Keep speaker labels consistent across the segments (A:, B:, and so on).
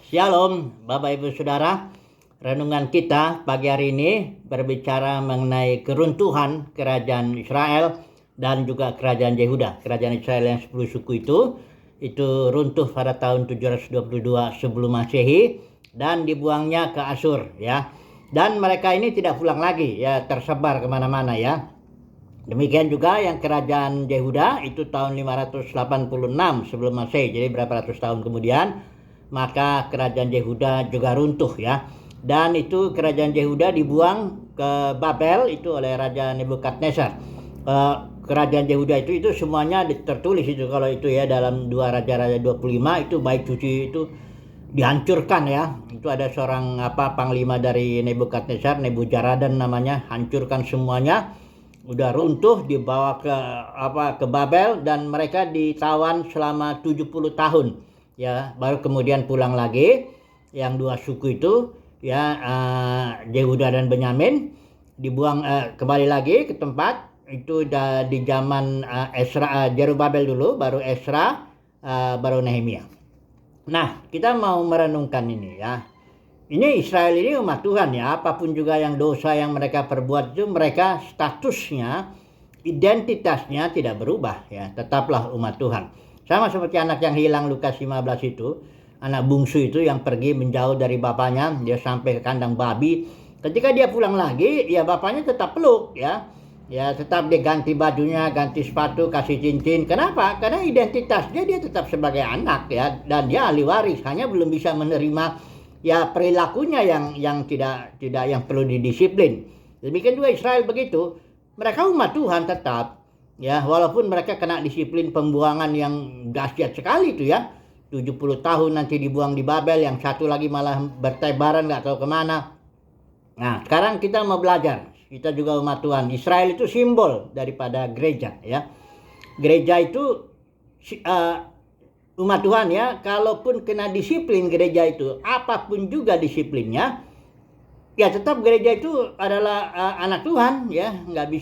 A: Shalom, Bapak Ibu Saudara. Renungan kita pagi hari ini berbicara mengenai keruntuhan kerajaan Israel dan juga kerajaan Yehuda. Kerajaan Israel yang 10 suku itu runtuh pada tahun 722 sebelum Masehi dan dibuangnya ke Asyur ya. Dan mereka ini tidak pulang lagi ya, tersebar kemana-mana ya. Demikian juga yang kerajaan Yehuda itu tahun 586 sebelum Masehi, jadi berapa ratus tahun kemudian maka kerajaan Yehuda juga runtuh ya. Dan itu kerajaan Yehuda dibuang ke Babel itu oleh Raja Nebukadnezar. Kerajaan Yehuda itu semuanya tertulis itu kalau itu ya dalam 2 Raja-Raja 25 itu bait suci itu dihancurkan ya. Itu ada seorang panglima dari Nebukadnezar, Nebuzaradan namanya, hancurkan semuanya. Udah runtuh dibawa ke Babel dan mereka ditawan selama 70 tahun. Ya, baru kemudian pulang lagi yang 2 suku itu ya, Yehuda dan Benyamin dibuang kembali lagi ke tempat itu di zaman Ezra, Zerubabel dulu, baru Ezra, baru Nehemia. Nah, kita mau merenungkan ini ya. Ini Israel ini umat Tuhan ya, apapun juga yang dosa yang mereka perbuat itu mereka statusnya, identitasnya tidak berubah ya, tetaplah umat Tuhan. Sama seperti anak yang hilang Lukas 15 itu, anak bungsu itu yang pergi menjauh dari bapaknya, dia sampai ke kandang babi. Ketika dia pulang lagi, ya bapaknya tetap peluk ya. Ya tetap dia ganti bajunya, ganti sepatu, kasih cincin. Kenapa? Karena identitasnya dia tetap sebagai anak ya, dan dia ahli waris, hanya belum bisa menerima ya perilakunya yang tidak yang perlu didisiplin. Demikian juga Israel begitu. Mereka umat Tuhan tetap ya, walaupun mereka kena disiplin pembuangan yang dahsyat sekali itu ya. 70 tahun nanti dibuang di Babel, yang satu lagi malah bertebaran nggak tahu kemana. Nah, sekarang kita mau belajar. Kita juga umat Tuhan. Israel itu simbol daripada gereja ya. Gereja itu umat Tuhan ya, kalaupun kena disiplin gereja itu, apapun juga disiplinnya, ya tetap gereja itu adalah anak Tuhan ya, nggak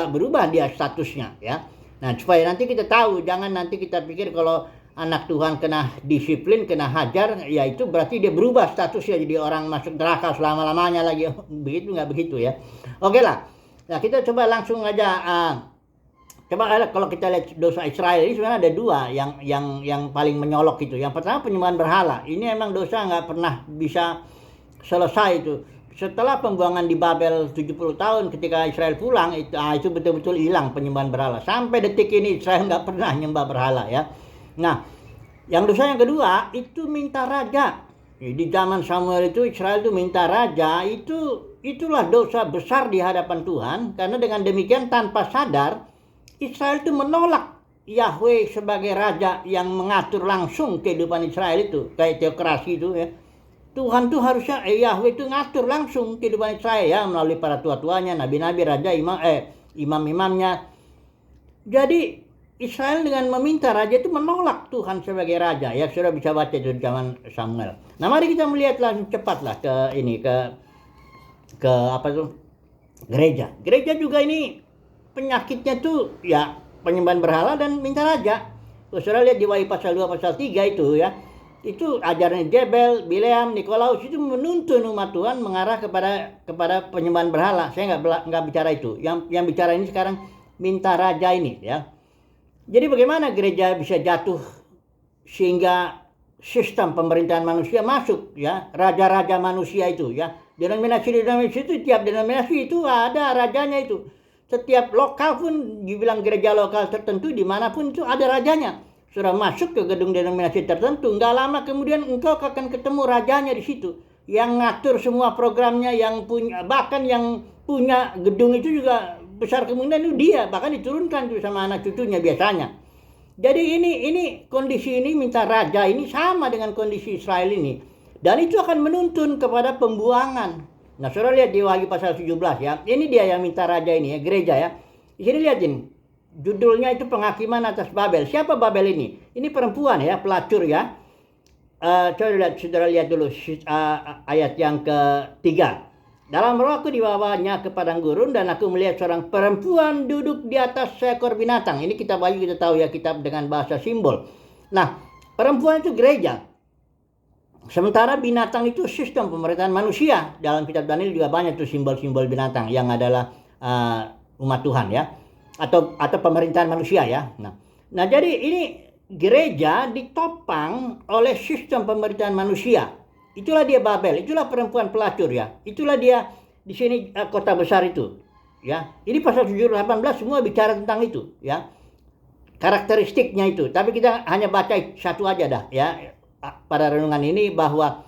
A: berubah dia statusnya ya. Nah, supaya nanti kita tahu, jangan nanti kita pikir kalau anak Tuhan kena disiplin, kena hajar, ya itu berarti dia berubah statusnya jadi orang masuk neraka selama-lamanya lagi. Begitu nggak begitu ya. Oke lah. Nah, kita coba langsung aja coba kalau kita lihat dosa Israel ini sebenarnya ada 2 yang paling menyolok itu. Yang pertama penyembahan berhala. Ini emang dosa nggak pernah bisa selesai itu. Setelah pembuangan di Babel 70 tahun ketika Israel pulang itu betul-betul hilang penyembahan berhala. Sampai detik ini Israel nggak pernah nyembah berhala ya. Nah, yang dosa yang kedua itu minta raja. Di zaman Samuel itu Israel itu minta raja, itulah dosa besar di hadapan Tuhan, karena dengan demikian tanpa sadar Israel itu menolak Yahweh sebagai raja yang mengatur langsung kehidupan Israel itu, kayak teokrasi itu ya. Tuhan tuh harusnya Yahweh itu ngatur langsung kehidupan Israel ya, melalui para tua-tuanya, nabi-nabi, raja, imam-imamnya. Jadi Israel dengan meminta raja itu menolak Tuhan sebagai raja ya. Sudah bisa baca itu di zaman Samuel. Nah, mari kita melihat langsung cepatlah ke gereja. Gereja juga ini penyakitnya tuh ya penyembahan berhala dan minta raja. Saudara lihat di Wahyu pasal 2 pasal 3 itu ya. Itu ajaran Jebel, Bileam, Nikolaus itu menuntun umat Tuhan mengarah kepada penyembahan berhala. Saya nggak bicara itu. Yang bicara ini sekarang minta raja ini ya. Jadi bagaimana gereja bisa jatuh sehingga sistem pemerintahan manusia masuk ya, raja-raja manusia itu ya. Denominasi itu, tiap denominasi itu ada rajanya itu. Setiap lokal pun dibilang gereja lokal tertentu dimanapun itu ada rajanya. Sudah masuk ke gedung denominasi tertentu, nggak lama kemudian engkau akan ketemu rajanya di situ, yang ngatur semua programnya, yang punya, bahkan yang punya gedung itu juga besar kemungkinan itu dia, bahkan diturunkan tuh sama anak cucunya biasanya. Jadi ini kondisi ini minta raja ini sama dengan kondisi Israel ini, dan itu akan menuntun kepada pembuangan. Nah, saudara lihat di Wahyu pasal 17 ya, ini dia yang minta raja ini ya, gereja ya. Di sini lihatin. Judulnya itu penghakiman atas Babel. Siapa Babel ini? Ini perempuan ya, pelacur ya. Saudara lihat dulu ayat yang ketiga. Dalam roh aku dibawanya ke padang gurun dan aku melihat seorang perempuan duduk di atas seekor binatang. Ini kitab Wahyu kita tahu ya, kitab dengan bahasa simbol. Nah, perempuan itu gereja. Sementara binatang itu sistem pemerintahan manusia. Dalam kitab Daniel juga banyak tuh simbol-simbol binatang yang adalah umat Tuhan ya, atau pemerintahan manusia ya. Nah jadi ini gereja ditopang oleh sistem pemerintahan manusia. Itulah dia Babel, itulah perempuan pelacur ya. Itulah dia di sini kota besar itu ya. Ini pasal 718 semua bicara tentang itu ya. Karakteristiknya itu. Tapi kita hanya baca satu aja dah ya pada renungan ini, bahwa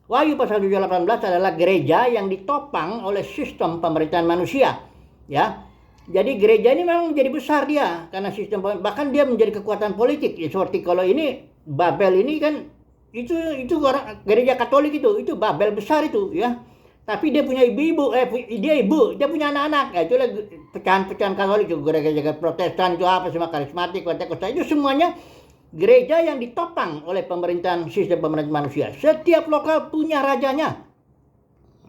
A: Wahyu pasal 718 adalah gereja yang ditopang oleh sistem pemerintahan manusia ya. Jadi gereja ini memang menjadi besar dia karena sistem, bahkan dia menjadi kekuatan politik ya, seperti kalau ini Babel ini kan itu orang gereja Katolik itu Babel besar itu ya. Tapi dia punya ibu-ibu, dia punya anak-anak. Ya, itulah pecahan-pecahan Katolik juga, gereja Protestan itu apa semua, karismatik, Pentakosta, itu semuanya gereja yang ditopang oleh pemerintahan, sistem pemerintahan manusia. Setiap lokal punya rajanya.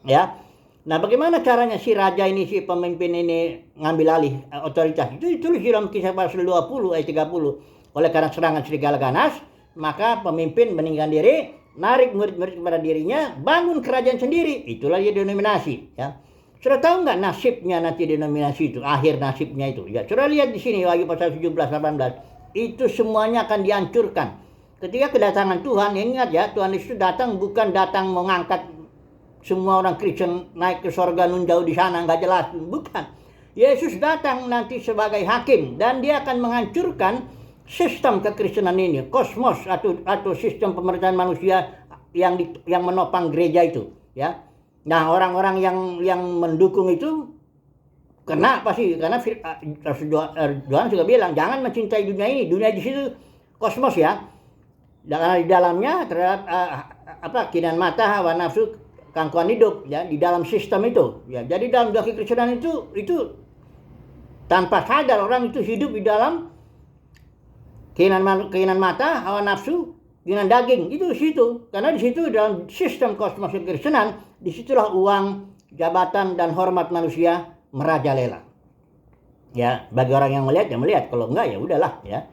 A: Ya. Nah, bagaimana caranya si raja ini, si pemimpin ini ngambil alih otoritas? Itu ditulis dalam Kisah pasal 20 ayat 30. Oleh karena serangan serigala ganas, maka pemimpin meninggalkan diri, narik murid-murid kepada dirinya, bangun kerajaan sendiri. Itulah dia denominasi ya. Sudah tahu nggak nasibnya nanti denominasi itu, akhir nasibnya itu? Ya, sudah lihat di sini Wahyu pasal 17 18. Itu semuanya akan dihancurkan. Ketika kedatangan Tuhan, ingat ya, Tuhan Yesus datang bukan datang mengangkat semua orang Kristen naik ke sorga nun jauh di sana, nggak jelas, bukan. Yesus datang nanti sebagai hakim dan dia akan menghancurkan sistem kekristenan ini, kosmos atau sistem pemerintahan manusia yang menopang gereja itu ya. Nah, orang-orang yang mendukung itu kena pasti, karena Tuhan juga bilang jangan mencintai dunia ini, dunia di situ kosmos ya. Karena di dalamnya terhadap keinginan mata, hawa nafsu, kangkuhan hidup ya, di dalam sistem itu ya. Jadi dalam dunia kekristenan itu tanpa sadar orang itu hidup di dalam keinginan mata, hawa nafsu, keinginan daging, itu di situ. Karena di situ dalam sistem kosmos kekristenan, disitulah uang, jabatan dan hormat manusia merajalela. Ya, bagi orang yang melihat ya melihat, kalau enggak ya udahlah ya.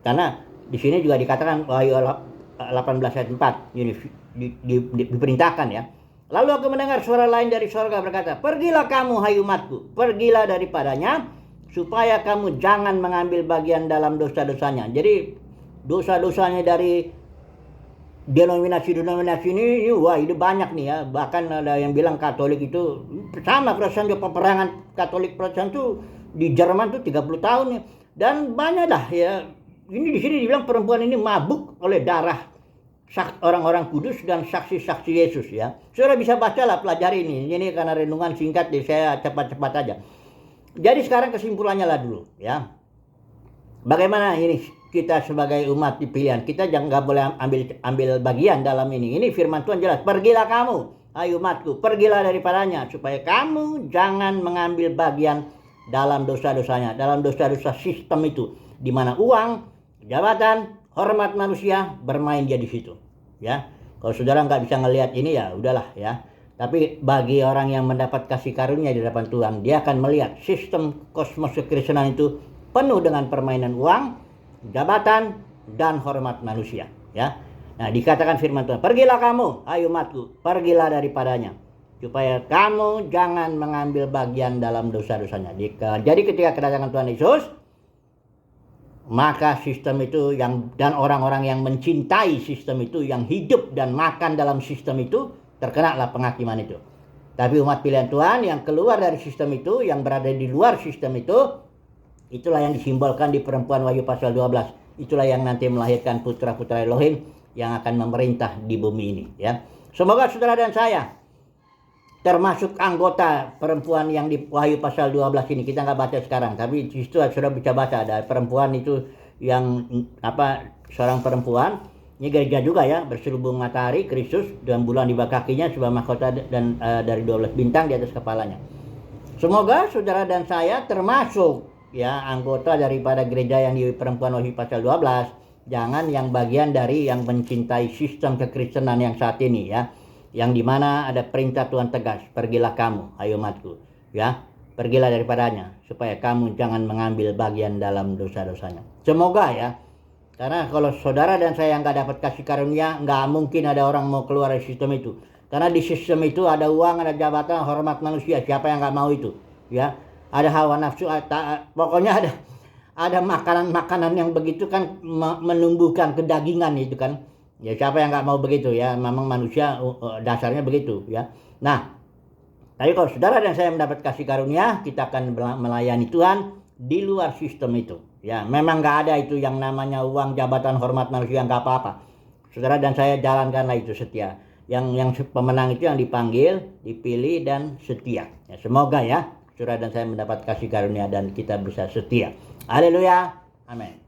A: Karena di sini juga dikatakan Wahyu 18 ayat 4 ini diperintahkan ya. Lalu aku mendengar suara lain dari surga berkata, "Pergilah kamu hai umatku, pergilah daripadanya, supaya kamu jangan mengambil bagian dalam dosa-dosanya." Jadi dosa-dosanya dari denominasi ini wah ini banyak nih ya. Bahkan ada yang bilang Katolik itu sama, Protestan juga, peperangan Katolik Protestan tuh di Jerman tuh 30 tahun ya. Dan banyak dah ya. Ini di sini dibilang perempuan ini mabuk oleh darah orang-orang kudus dan saksi-saksi Yesus ya. Saudara bisa bacalah, pelajari ini. Ini karena renungan singkat, saya cepat-cepat aja. Jadi sekarang kesimpulannya lah dulu ya. Bagaimana ini kita sebagai umat pilihan, kita jangan nggak boleh ambil bagian dalam ini. Ini firman Tuhan jelas, pergilah kamu, hai umatku, pergilah daripadanya, supaya kamu jangan mengambil bagian dalam dosa-dosanya, dalam dosa-dosa sistem itu, di mana uang, jabatan, hormat manusia bermain dia di situ ya. Kalau saudara nggak bisa ngelihat ini ya udahlah ya. Tapi bagi orang yang mendapat kasih karunia di hadapan Tuhan, dia akan melihat sistem kosmos kekristenan itu penuh dengan permainan uang, jabatan, dan hormat manusia ya. Nah, dikatakan firman Tuhan, pergilah kamu hai umatku, pergilah daripadanya, supaya kamu jangan mengambil bagian dalam dosa-dosanya. Jadi ketika kedatangan Tuhan Yesus, maka sistem itu dan orang-orang yang mencintai sistem itu, yang hidup dan makan dalam sistem itu, terkenalah penghakiman itu. Tapi umat pilihan Tuhan yang keluar dari sistem itu, yang berada di luar sistem itu, itulah yang disimbolkan di perempuan Wahyu pasal 12. Itulah yang nanti melahirkan putra-putra Elohim yang akan memerintah di bumi ini ya. Semoga saudara dan saya termasuk anggota perempuan yang di Wahyu pasal 12 ini. Kita nggak baca sekarang, tapi di situ sudah bisa baca, ada perempuan itu yang seorang perempuan, ini gereja juga ya, berselubung matahari, Kristus, dan bulan di bawah kakinya, sebuah mahkota dan dari 12 bintang di atas kepalanya. Semoga saudara dan saya termasuk ya anggota daripada gereja yang di perempuan Wahyu pasal 12. Jangan yang bagian dari yang mencintai sistem kekristenan yang saat ini ya, yang dimana ada perintah Tuhan tegas, pergilah kamu hai umatku ya, pergilah daripadanya, supaya kamu jangan mengambil bagian dalam dosa-dosanya. Semoga ya, Karena kalau saudara dan saya nggak dapat kasih karunia, nggak mungkin ada orang mau keluar dari sistem itu. Karena di sistem itu ada uang, ada jabatan, hormat manusia. Siapa yang nggak mau itu? Ya, ada hawa nafsu, pokoknya ada makanan-makanan yang begitu kan menumbuhkan kedagingan itu kan. Ya siapa yang nggak mau begitu ya? Memang manusia dasarnya begitu ya. Nah, tapi kalau saudara dan saya mendapat kasih karunia, kita akan melayani Tuhan di luar sistem itu. Ya, memang nggak ada itu yang namanya uang, jabatan, hormat manusia, nggak apa-apa. Saudara dan saya jalankanlah itu setia. Yang pemenang itu yang dipanggil, dipilih dan setia. Ya, semoga ya saudara dan saya mendapat kasih karunia dan kita bisa setia. Haleluya. Amin.